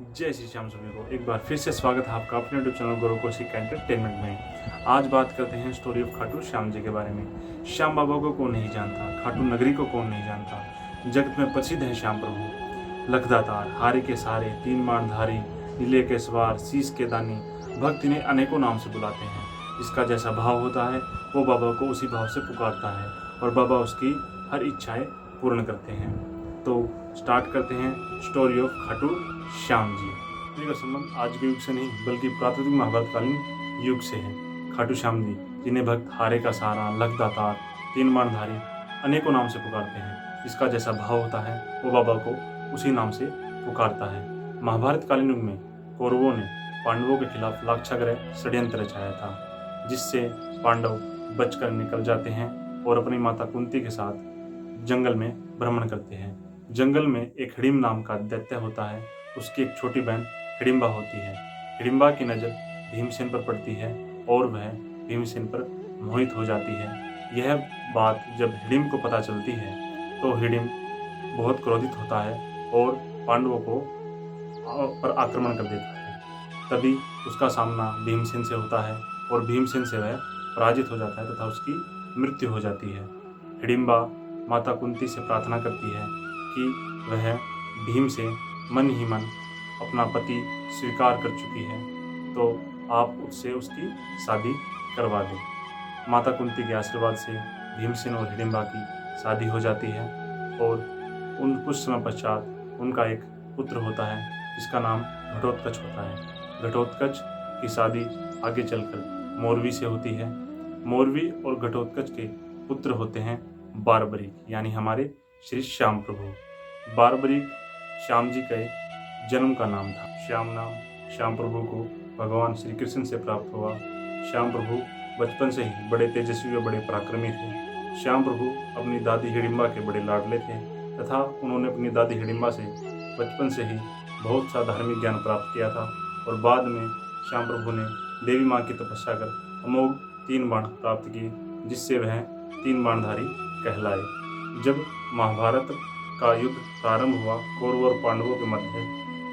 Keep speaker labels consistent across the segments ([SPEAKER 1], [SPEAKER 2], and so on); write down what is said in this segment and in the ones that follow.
[SPEAKER 1] जय श्री श्याम सभी को एक बार फिर से स्वागत है आपका अपने यूट्यूब चैनल गुरु कौशिक एंटरटेनमेंट में। आज बात करते हैं स्टोरी ऑफ खाटू श्याम जी के बारे में। श्याम बाबा को कौन नहीं जानता, खाटू नगरी को कौन नहीं जानता। जगत में प्रसिद्ध है श्याम प्रभु, लखदातार, हारे के सहारे, तीन बाणधारी, नीले के सवार, शीश के दानी। भक्त इन्हें अनेकों नाम से बुलाते हैं। इसका जैसा भाव होता है वो बाबा को उसी भाव से पुकारता है और बाबा उसकी हर इच्छाएं पूर्ण करते हैं। तो स्टार्ट करते हैं स्टोरी ऑफ खाटू श्याम जी का संबंध आज के युग से नहीं बल्कि प्राकृतिक महाभारतकालीन युग से है। खाटू श्याम जी जिन्हें भक्त हारे का सहारा, लखदातार, तीन बाणधारी अनेकों नाम से पुकारते हैं। इसका जैसा भाव होता है वो बाबा को उसी नाम से पुकारता है। महाभारतकालीन युग में कौरवों ने पांडवों के खिलाफ लाक्षागृह षड्यंत्र रचाया था, जिससे पांडव बचकर निकल जाते हैं और अपनी माता कुंती के साथ जंगल में भ्रमण करते हैं। जंगल में एक हिडिंब नाम का दैत्य होता है। उसकी एक छोटी बहन हिडिंबा होती है। हिडिंबा की नज़र भीमसेन पर पड़ती है और वह भीमसेन पर मोहित हो जाती है। यह बात जब हिडिंब को पता चलती है तो हिडिंब बहुत क्रोधित होता है और पांडवों को पर आक्रमण कर देता है। तभी उसका सामना भीमसेन से होता है और भीमसेन से वह पराजित हो जाता है तथा उसकी मृत्यु हो जाती है। हिडिंबा माता कुंती से प्रार्थना करती है कि वह भीम से मन ही मन अपना पति स्वीकार कर चुकी है, तो आप उससे उसकी शादी करवा दें। माता कुंती के आशीर्वाद से भीमसेन और हिडिंबा की शादी हो जाती है और कुछ समय पश्चात उनका एक पुत्र होता है जिसका नाम घटोत्कच होता है। घटोत्कच की शादी आगे चलकर मोरवी से होती है। मोरवी और घटोत्कच के पुत्र होते हैं बारबरीक, यानी हमारे श्री श्याम प्रभु। बारबरीक श्याम जी का जन्म का नाम था। श्याम नाम श्याम प्रभु को भगवान श्री कृष्ण से प्राप्त हुआ। श्याम प्रभु बचपन से ही बड़े तेजस्वी और बड़े पराक्रमी थे। श्याम प्रभु अपनी दादी हिडिंबा के बड़े लाडले थे तथा उन्होंने अपनी दादी हिडिंबा से बचपन से ही बहुत सा धार्मिक ज्ञान प्राप्त किया था और बाद में श्याम प्रभु ने देवी माँ की तपस्या कर अमोघ 3 बाण प्राप्त किए, जिससे वह 3 बाणधारी कहलाए। जब महाभारत का युद्ध प्रारंभ हुआ कौरवों और पांडवों के मध्य,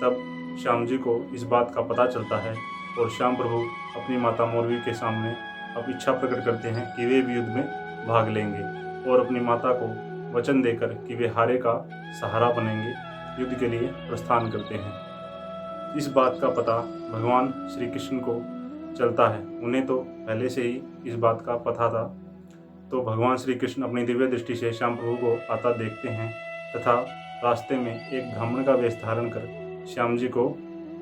[SPEAKER 1] तब श्याम जी को इस बात का पता चलता है और श्याम प्रभु अपनी माता मोरवी के सामने अब इच्छा प्रकट करते हैं कि वे भी युद्ध में भाग लेंगे और अपनी माता को वचन देकर कि वे हारे का सहारा बनेंगे युद्ध के लिए प्रस्थान करते हैं। इस बात का पता भगवान श्री कृष्ण को चलता है। उन्हें तो पहले से ही इस बात का पता था। तो भगवान श्री कृष्ण अपनी दिव्य दृष्टि से श्याम प्रभु को आता देखते हैं तथा रास्ते में एक ब्राह्मण का वेश धारण कर श्याम जी को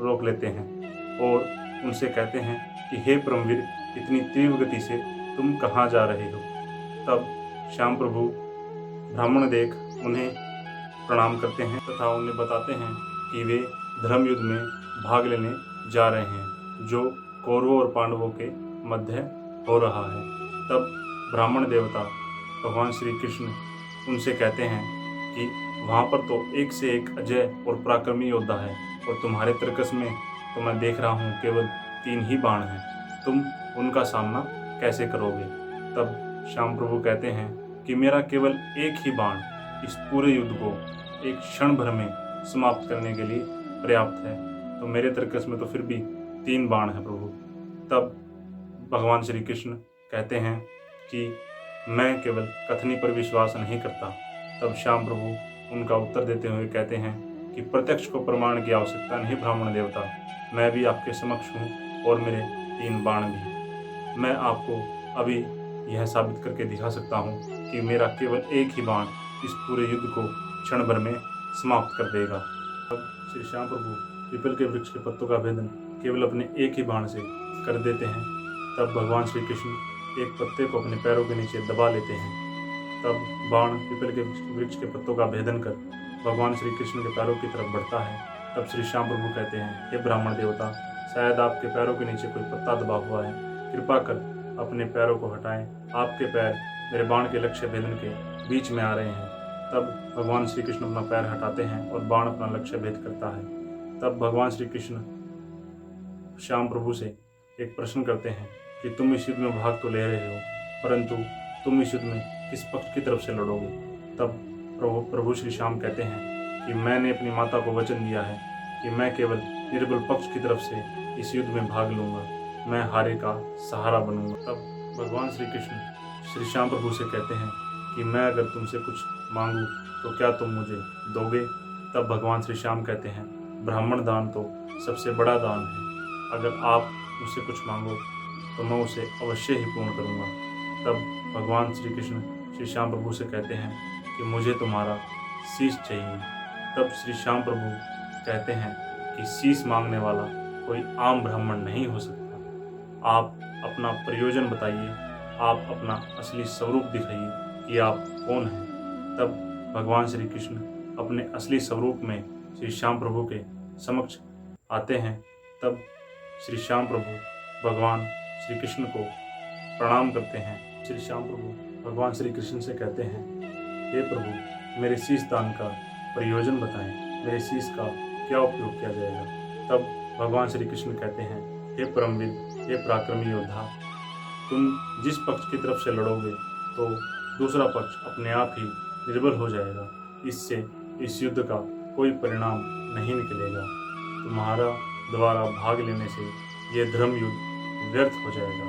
[SPEAKER 1] रोक लेते हैं और उनसे कहते हैं कि हे परमवीर, इतनी तीव्र गति से तुम कहाँ जा रहे हो। तब श्याम प्रभु ब्राह्मण देख उन्हें प्रणाम करते हैं तथा उन्हें बताते हैं कि वे धर्म युद्ध में भाग लेने जा रहे हैं जो कौरवों और पांडवों के मध्य हो रहा है। तब ब्राह्मण देवता भगवान श्री कृष्ण उनसे कहते हैं कि वहाँ पर तो एक से एक अजय और पराक्रमी योद्धा है और तुम्हारे तर्कस में तो मैं देख रहा हूँ केवल 3 ही बाण हैं, तुम उनका सामना कैसे करोगे। तब श्याम प्रभु कहते हैं कि मेरा केवल एक ही बाण इस पूरे युद्ध को एक क्षण भर में समाप्त करने के लिए पर्याप्त है, तो मेरे तर्कस में तो फिर भी 3 बाण है प्रभु। तब भगवान श्री कृष्ण कहते हैं कि मैं केवल कथनी पर विश्वास नहीं करता। तब श्याम प्रभु उनका उत्तर देते हुए कहते हैं कि प्रत्यक्ष को प्रमाण की आवश्यकता नहीं ब्राह्मण देवता, मैं भी आपके समक्ष हूँ और मेरे 3 बाण भी। मैं आपको अभी यह साबित करके दिखा सकता हूँ कि मेरा केवल एक ही बाण इस पूरे युद्ध को क्षण भर में समाप्त कर देगा। तब श्री श्याम प्रभु पीपल के वृक्ष के पत्तों का भेदन केवल अपने एक ही बाण से कर देते हैं। तब भगवान श्री कृष्ण एक पत्ते को अपने पैरों के नीचे दबा लेते हैं। तब बाण पीपल के वृक्ष के पत्तों का भेदन कर भगवान श्री कृष्ण के पैरों की तरफ बढ़ता है। तब श्री श्याम प्रभु कहते हैं, हे ब्राह्मण देवता, शायद आपके पैरों के नीचे कोई पत्ता दबा हुआ है, कृपा कर अपने पैरों को हटाएं, आपके पैर मेरे बाण के लक्ष्य भेदन के बीच में आ रहे हैं। तब भगवान श्री कृष्ण अपना पैर हटाते हैं और बाण अपना लक्ष्य भेद करता है। तब भगवान श्री कृष्ण श्याम प्रभु से एक प्रश्न करते हैं कि तुम इस युद्ध में भाग तो ले रहे हो, परंतु तुम इस युद्ध में किस पक्ष की तरफ से लड़ोगे। तब प्रभु श्री श्याम कहते हैं कि मैंने अपनी माता को वचन दिया है कि मैं केवल निर्बल पक्ष की तरफ से इस युद्ध में भाग लूंगा, मैं हारे का सहारा बनूंगा। तब भगवान श्री कृष्ण श्री श्याम प्रभु से कहते हैं कि मैं अगर तुमसे कुछ मांगूं तो क्या तुम मुझे दोगे? तब भगवान श्री श्याम कहते हैं, ब्राह्मण दान तो सबसे बड़ा दान है, अगर आप मुझसे कुछ मांगो तो मैं उसे अवश्य ही पूर्ण करूंगा। तब भगवान श्री कृष्ण श्री श्याम प्रभु से कहते हैं कि मुझे तुम्हारा शीश चाहिए। तब श्री श्याम प्रभु कहते हैं कि शीश मांगने वाला कोई आम ब्राह्मण नहीं हो सकता। आप अपना प्रयोजन बताइए, आप अपना असली स्वरूप दिखाइए कि आप कौन हैं। तब भगवान श्री कृष्ण अपने असली स्वरूप में श्री श्याम प्रभु के समक्ष आते हैं। तब श्री श्याम प्रभु भगवान श्री कृष्ण को प्रणाम करते हैं। श्री श्याम प्रभु भगवान श्री कृष्ण से कहते हैं, हे प्रभु, मेरे शीश दान का प्रयोजन बताएं, मेरे शीश का क्या उपयोग किया जाएगा? तब भगवान श्री कृष्ण कहते हैं, हे परमवीर, हे पराक्रमी योद्धा, तुम जिस पक्ष की तरफ से लड़ोगे तो दूसरा पक्ष अपने आप ही निर्बल हो जाएगा, इससे इस युद्ध का कोई परिणाम नहीं निकलेगा। तुम्हारा द्वारा भाग लेने से यह धर्म युद्ध व्यर्थ हो जाएगा।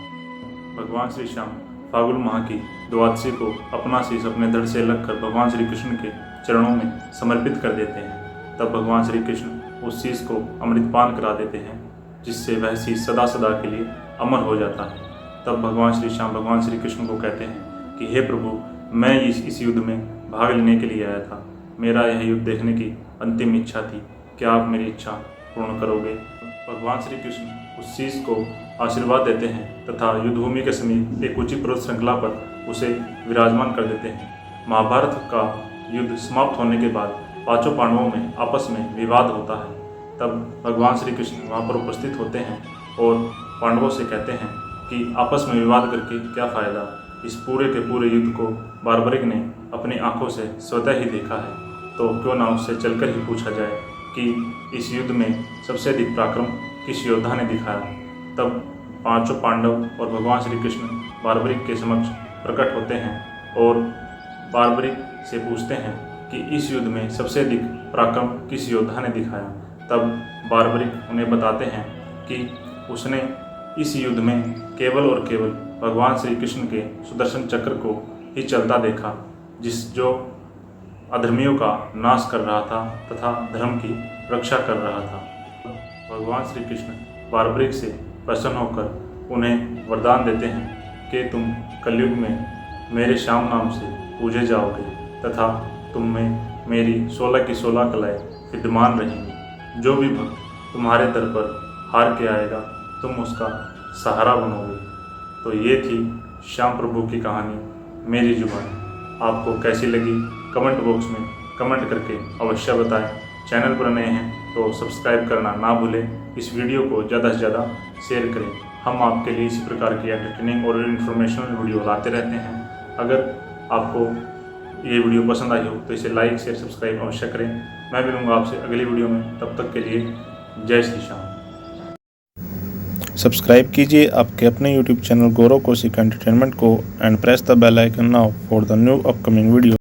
[SPEAKER 1] भगवान श्री श्याम फाल्गुन माह की द्वादशी को अपना शीश अपने धड़ से लगकर भगवान श्री कृष्ण के चरणों में समर्पित कर देते हैं। तब भगवान श्री कृष्ण उस शीश को अमृतपान करा देते हैं, जिससे वह शीश सदा सदा के लिए अमर हो जाता है। तब भगवान श्री श्याम भगवान श्री कृष्ण को कहते हैं कि हे प्रभु, मैं इस युद्ध में भाग लेने के लिए आया था, मेरा यह युद्ध देखने की अंतिम इच्छा थी, क्या आप मेरी इच्छा पूर्ण करोगे? भगवान श्री कृष्ण उस शीश को आशीर्वाद देते हैं तथा युद्धभूमि के समीप एक ऊंची पर्वत श्रृंखला पर उसे विराजमान कर देते हैं। महाभारत का युद्ध समाप्त होने के बाद पांचों पांडवों में आपस में विवाद होता है। तब भगवान श्री कृष्ण वहाँ पर उपस्थित होते हैं और पांडवों से कहते हैं कि आपस में विवाद करके क्या फ़ायदा, इस पूरे के पूरे युद्ध को बार्बरिक ने अपनी आंखों से स्वतः ही देखा है, तो क्यों ना उससे चलकर ही पूछा जाए कि इस युद्ध में सबसे अधिक पराक्रम किस योद्धा ने दिखाया। तब पांचों पांडव और भगवान श्री कृष्ण बार्बरिक के समक्ष प्रकट होते हैं और बार्बरिक से पूछते हैं कि इस युद्ध में सबसे अधिक पराक्रम किस योद्धा ने दिखाया। तब बार्बरिक उन्हें बताते हैं कि उसने इस युद्ध में केवल और केवल भगवान श्री कृष्ण के सुदर्शन चक्र को ही चलता देखा, जो अधर्मियों का नाश कर रहा था तथा धर्म की रक्षा कर रहा था। भगवान श्री कृष्ण बार्बरिक से प्रसन्न होकर उन्हें वरदान देते हैं कि तुम कलयुग में मेरे श्याम नाम से पूजे जाओगे तथा तुम में मेरी 16 की 16 कलाएं विद्यमान रहेंगी। जो भी भक्त तुम्हारे दर पर हार के आएगा तुम उसका सहारा बनोगे। तो ये थी श्याम प्रभु की कहानी मेरी जुबान। आपको कैसी लगी कमेंट बॉक्स में कमेंट करके अवश्य बताएं। चैनल पर नए हैं तो सब्सक्राइब करना ना भूलें। इस वीडियो को ज़्यादा से ज़्यादा शेयर करें। हम आपके लिए इसी प्रकार की एंटरटेनिंग और इन्फॉर्मेशनल वीडियो लाते रहते हैं। अगर आपको ये वीडियो पसंद आई हो तो इसे लाइक शेयर सब्सक्राइब अवश्य करें। मैं मिलूंगा आपसे अगली वीडियो में, तब तक के लिए जय श्री श्याम।
[SPEAKER 2] सब्सक्राइब कीजिए आपके अपने YouTube channel Gaurav Kaushik entertainment को and press the bell icon now for the new upcoming video.